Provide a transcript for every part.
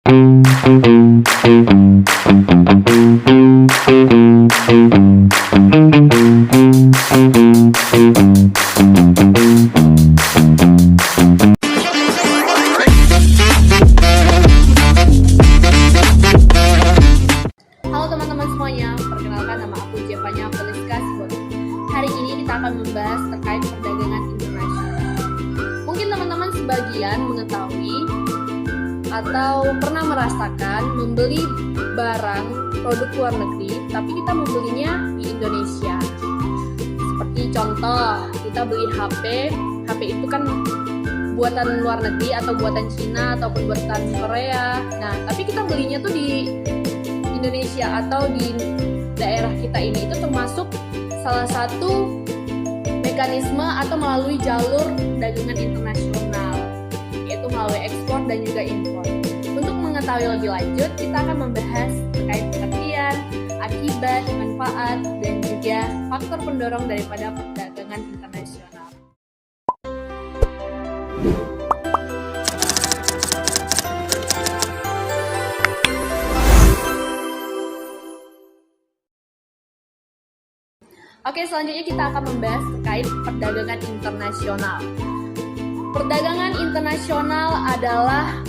Halo teman-teman semuanya, perkenalkan nama aku Jevanya Feliska Sibodo. Hari ini kita akan membahas terkait perdagangan internasional. Mungkin teman-teman sebagian mengetahui atau pernah merasakan membeli barang produk luar negeri, tapi kita membelinya di Indonesia. Seperti contoh, kita beli HP itu kan buatan luar negeri atau buatan Cina ataupun buatan Korea. Nah, tapi kita belinya tuh di Indonesia atau di daerah kita ini, itu termasuk salah satu mekanisme atau melalui jalur dagangan internasional, yaitu melalui ekspor dan juga impor. Untuk mengetahui lebih lanjut, kita akan membahas terkait pengertian, akibat, manfaat, dan juga faktor pendorong daripada perdagangan internasional. Oke, selanjutnya kita akan membahas terkait perdagangan internasional. Perdagangan internasional adalah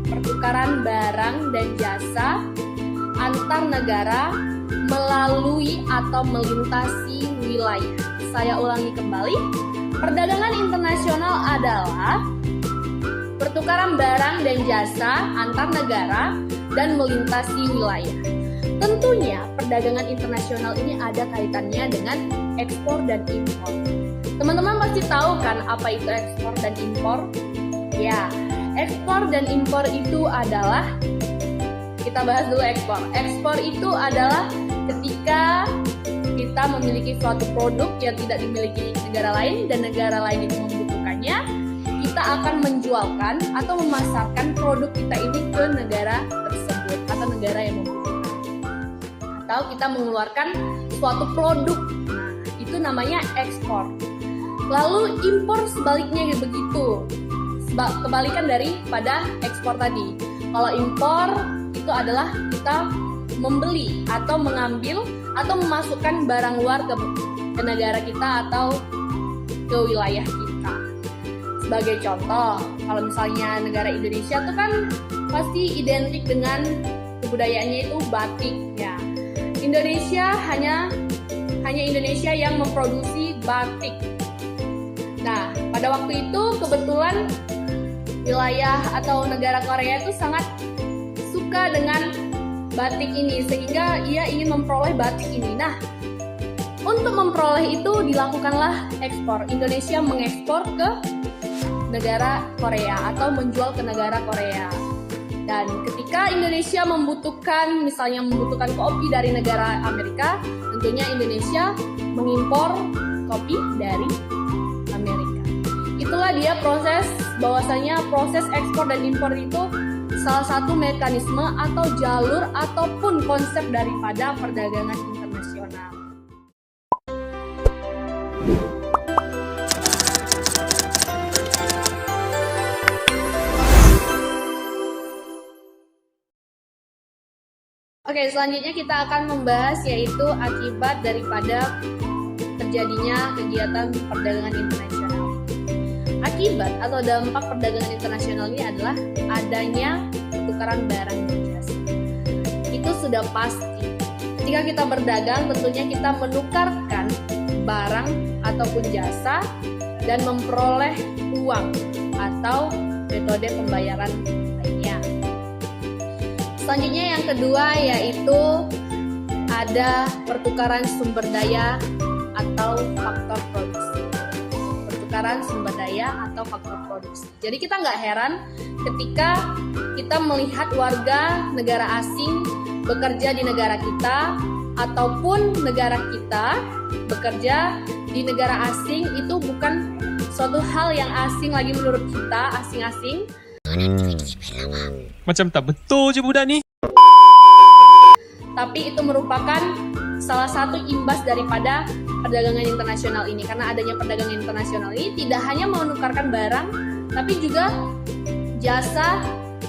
pertukaran barang dan jasa antar negara melalui atau melintasi wilayah. Saya ulangi kembali, perdagangan internasional adalah pertukaran barang dan jasa antar negara dan melintasi wilayah. Tentunya perdagangan internasional ini ada kaitannya dengan ekspor dan impor. Teman-teman pasti tahu kan apa itu ekspor dan impor? Ya, ekspor dan impor itu adalah, kita bahas dulu ekspor. Ekspor itu adalah ketika kita memiliki suatu produk yang tidak dimiliki negara lain dan negara lain itu membutuhkannya, kita akan menjualkan atau memasarkan produk kita ini ke negara tersebut atau negara yang membutuhkan. Atau kita mengeluarkan suatu produk, nah, itu namanya ekspor. Lalu impor sebaliknya begitu, kebalikan daripada ekspor tadi. Kalau impor itu adalah kita membeli atau mengambil atau memasukkan barang luar ke negara kita atau ke wilayah kita. Sebagai contoh, kalau misalnya negara Indonesia itu kan pasti identik dengan kebudayaannya itu batik ya. Indonesia hanya Indonesia yang memproduksi batik. Nah, pada waktu itu kebetulan wilayah atau negara Korea itu sangat suka dengan batik ini sehingga ia ingin memperoleh batik ini. Nah, untuk memperoleh itu dilakukanlah ekspor. Indonesia mengekspor ke negara Korea atau menjual ke negara Korea. Dan ketika Indonesia misalnya membutuhkan kopi dari negara Amerika, tentunya Indonesia mengimpor kopi dari Amerika. Itulah dia proses ekspor dan impor itu salah satu mekanisme atau jalur ataupun konsep daripada perdagangan internasional. Oke, selanjutnya kita akan membahas yaitu akibat daripada terjadinya kegiatan perdagangan internasional. Akibat atau dampak perdagangan internasional ini adalah adanya pertukaran barang dan jasa. Itu sudah pasti. Ketika kita berdagang, tentunya kita menukarkan barang ataupun jasa dan memperoleh uang atau metode pembayaran lainnya. Selanjutnya yang kedua yaitu ada pertukaran sumber daya atau faktor produksi. Pertukaran sumber daya atau faktor produksi. Jadi kita nggak heran ketika kita melihat warga negara asing bekerja di negara kita ataupun negara kita bekerja di negara asing, itu bukan suatu hal yang asing lagi menurut kita, asing-asing. Macam tak betul je budak ni. Tapi itu merupakan salah satu imbas daripada perdagangan internasional ini. Karena adanya perdagangan internasional ini tidak hanya menukarkan barang, tapi juga jasa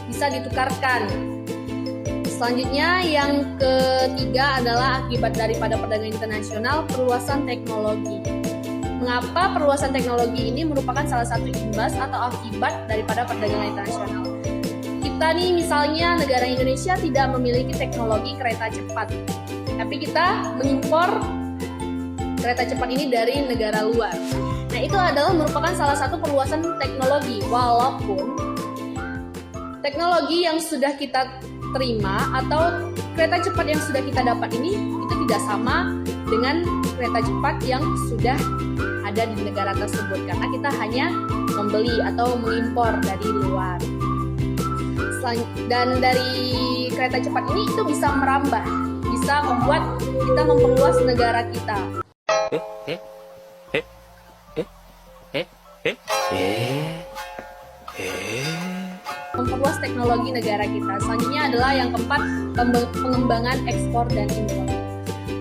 bisa ditukarkan. Selanjutnya yang ketiga adalah akibat daripada perdagangan internasional, perluasan teknologi. Mengapa perluasan teknologi ini merupakan salah satu imbas atau akibat daripada perdagangan internasional? Kita nih misalnya negara Indonesia tidak memiliki teknologi kereta cepat, tapi kita mengimpor kereta cepat ini dari negara luar. Nah, itu adalah merupakan salah satu perluasan teknologi, walaupun teknologi yang sudah kita terima atau kereta cepat yang sudah kita dapat ini itu tidak sama dengan kereta cepat yang sudah ada di negara tersebut, karena kita hanya membeli atau mengimpor dari luar. Dan dari kereta cepat ini itu bisa merambah, bisa membuat kita memperluas negara kita. Memperluas teknologi negara kita. Selanjutnya adalah yang keempat, pengembangan ekspor dan impor.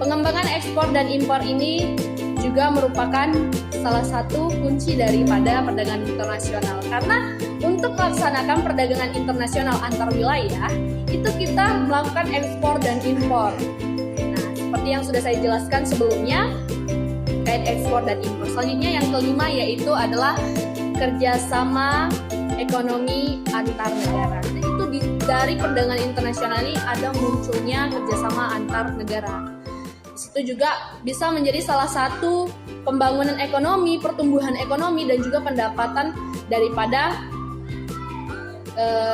Pengembangan ekspor dan impor ini juga merupakan salah satu kunci daripada perdagangan internasional, karena untuk melaksanakan perdagangan internasional antar wilayah itu kita melakukan ekspor dan impor. Nah, seperti yang sudah saya jelaskan sebelumnya terkait ekspor dan impor. Selanjutnya yang kelima yaitu adalah kerjasama ekonomi antar negara. Nah, itu dari perdagangan internasional ini ada munculnya kerjasama antar negara. Di situ juga bisa menjadi salah satu pembangunan ekonomi, pertumbuhan ekonomi, dan juga pendapatan daripada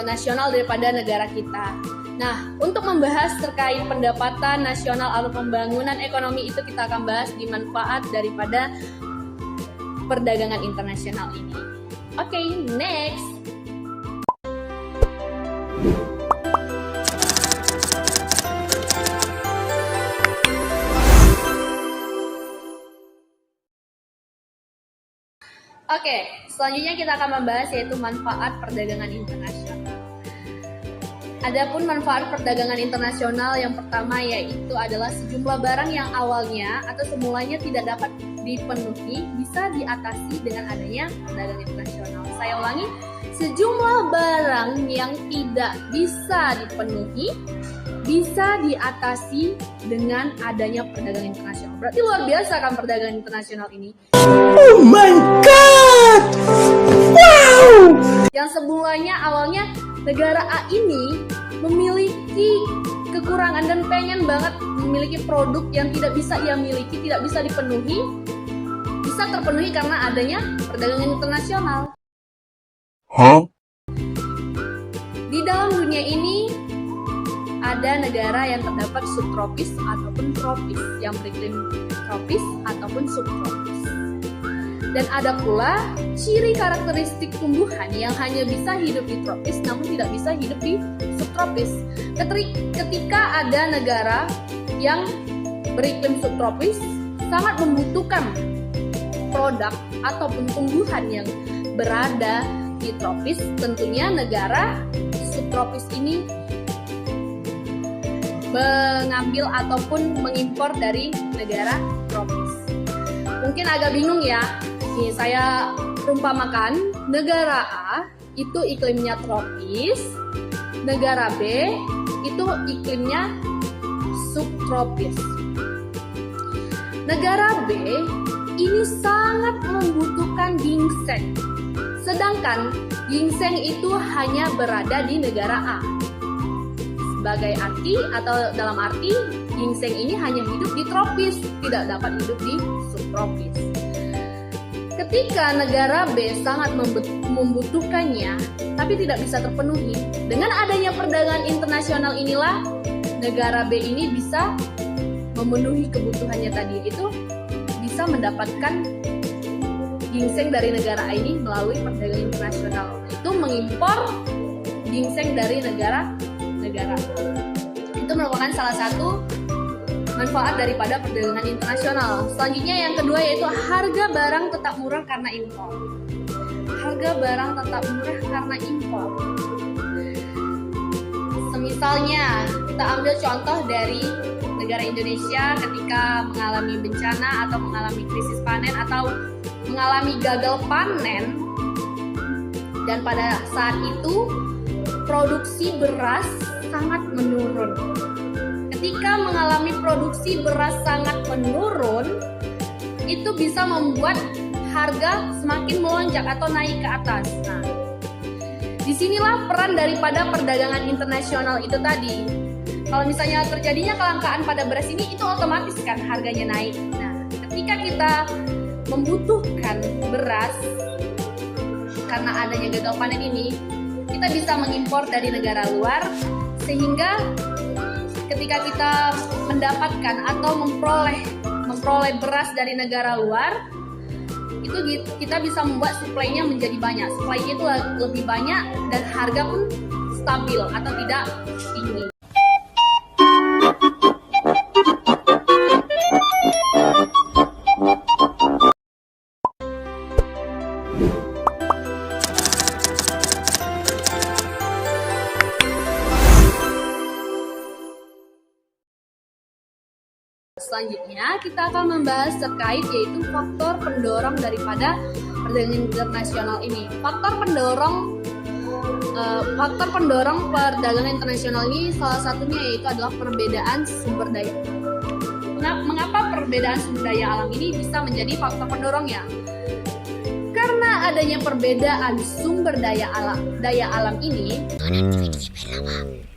nasional daripada negara kita. Nah, untuk membahas terkait pendapatan nasional atau pembangunan ekonomi itu kita akan bahas di manfaat daripada perdagangan internasional ini. Oke, next. Oke, selanjutnya kita akan membahas yaitu manfaat perdagangan internasional. Adapun manfaat perdagangan internasional yang pertama yaitu adalah sejumlah barang yang awalnya atau semulanya tidak dapat dipenuhi bisa diatasi dengan adanya perdagangan internasional. Saya ulangi, sejumlah barang yang tidak bisa dipenuhi bisa diatasi dengan adanya perdagangan internasional. Berarti luar biasa kan perdagangan internasional ini. Oh my god! Wow! Yang semulanya awalnya negara A ini memiliki kekurangan dan pengen banget memiliki produk yang tidak bisa ia miliki, tidak bisa dipenuhi, bisa terpenuhi karena adanya perdagangan internasional. Di dalam dunia ini ada negara yang terdapat subtropis ataupun tropis, yang beriklim tropis ataupun subtropis. Dan ada pula ciri karakteristik tumbuhan yang hanya bisa hidup di tropis namun tidak bisa hidup di subtropis. Ketika ada negara yang beriklim subtropis sangat membutuhkan produk ataupun tumbuhan yang berada di tropis, tentunya negara subtropis ini mengambil ataupun mengimpor dari negara tropis. Mungkin agak bingung ya. Nih, saya perumpamakan negara A itu iklimnya tropis, negara B itu iklimnya subtropis. Negara B ini sangat membutuhkan ginseng, sedangkan ginseng itu hanya berada di negara A. Sebagai arti atau dalam arti ginseng ini hanya hidup di tropis, tidak dapat hidup di subtropis. Ketika negara B sangat membutuhkannya, tapi tidak bisa terpenuhi, dengan adanya perdagangan internasional inilah negara B ini bisa memenuhi kebutuhannya tadi, itu bisa mendapatkan ginseng dari negara A ini melalui perdagangan internasional. Itu mengimpor ginseng dari negara. Itu merupakan salah satu manfaat daripada perdagangan internasional. Selanjutnya yang kedua yaitu harga barang tetap murah karena impor. Harga barang tetap murah karena impor. Semisalnya kita ambil contoh dari negara Indonesia ketika mengalami bencana atau mengalami krisis panen atau mengalami gagal panen, dan pada saat itu produksi beras sangat menurun. Ketika mengalami produksi beras sangat menurun, itu bisa membuat harga semakin melonjak atau naik ke atas. Nah, disinilah peran daripada perdagangan internasional itu tadi. Kalau misalnya terjadinya kelangkaan pada beras ini, itu otomatis kan harganya naik. Nah, ketika kita membutuhkan beras karena adanya gagal panen ini, kita bisa mengimpor dari negara luar, sehingga ketika kita mendapatkan atau memperoleh beras dari negara luar, itu kita bisa membuat suplainya menjadi banyak. Suplainya itu lebih banyak dan harga pun stabil atau tidak tinggi. Selanjutnya kita akan membahas terkait yaitu faktor pendorong daripada perdagangan internasional ini. Faktor pendorong perdagangan internasional ini salah satunya yaitu adalah perbedaan sumber daya. Mengapa perbedaan sumber daya alam ini bisa menjadi faktor pendorongnya? Karena adanya perbedaan sumber daya alam ini,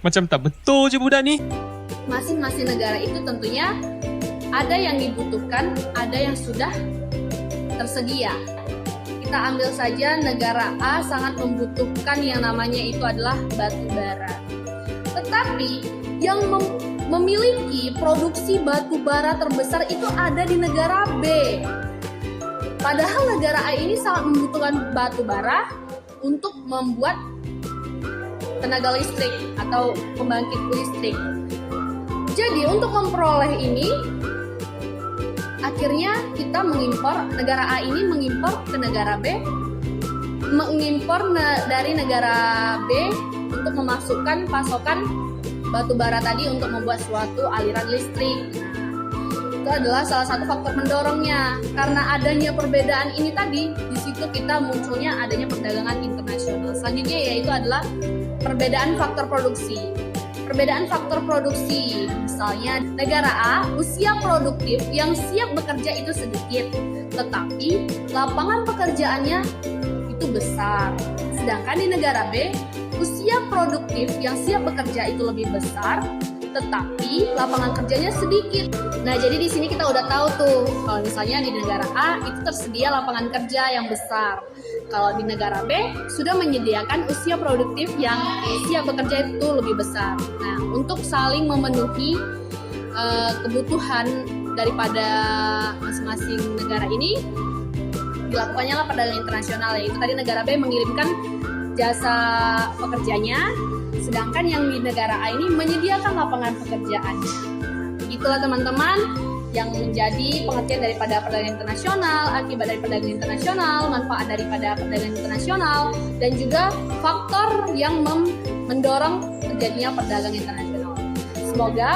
Macam tak betul je budak ni. masing-masing negara itu tentunya ada yang dibutuhkan, ada yang sudah tersedia. Kita ambil saja negara A sangat membutuhkan yang namanya itu adalah batu bara. Tetapi yang memiliki produksi batu bara terbesar itu ada di negara B. Padahal negara A ini sangat membutuhkan batu bara untuk membuat tenaga listrik atau pembangkit listrik. Jadi untuk memperoleh ini, akhirnya kita negara A ini mengimpor ke negara B, dari negara B untuk memasukkan pasokan batu bara tadi untuk membuat suatu aliran listrik. Itu adalah salah satu faktor mendorongnya. Karena adanya perbedaan ini tadi, di situ kita munculnya adanya perdagangan internasional. Selanjutnya yaitu adalah perbedaan faktor produksi. Perbedaan faktor produksi, misalnya negara A usia produktif yang siap bekerja itu sedikit, tetapi lapangan pekerjaannya itu besar. Sedangkan di negara B usia produktif yang siap bekerja itu lebih besar, tetapi lapangan kerjanya sedikit. Nah, jadi di sini kita udah tahu tuh, kalau misalnya di negara A itu tersedia lapangan kerja yang besar. Kalau di negara B sudah menyediakan usia produktif yang siap bekerja itu lebih besar. Nah, untuk saling memenuhi kebutuhan daripada masing-masing negara ini, dilakukannya lah perdagangan internasional, yaitu tadi negara B mengirimkan jasa pekerjanya, sedangkan yang di negara A ini menyediakan lapangan pekerjaannya. Itulah teman-teman yang menjadi pengertian daripada perdagangan internasional, akibat dari perdagangan internasional, manfaat daripada perdagangan internasional, dan juga faktor yang mendorong terjadinya perdagangan internasional. Semoga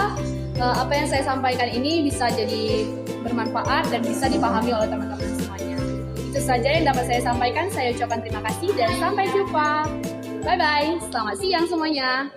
apa yang saya sampaikan ini bisa jadi bermanfaat dan bisa dipahami oleh teman-teman semuanya. Itu saja yang dapat saya sampaikan. Saya ucapkan terima kasih dan sampai jumpa. Bye-bye. Selamat siang semuanya.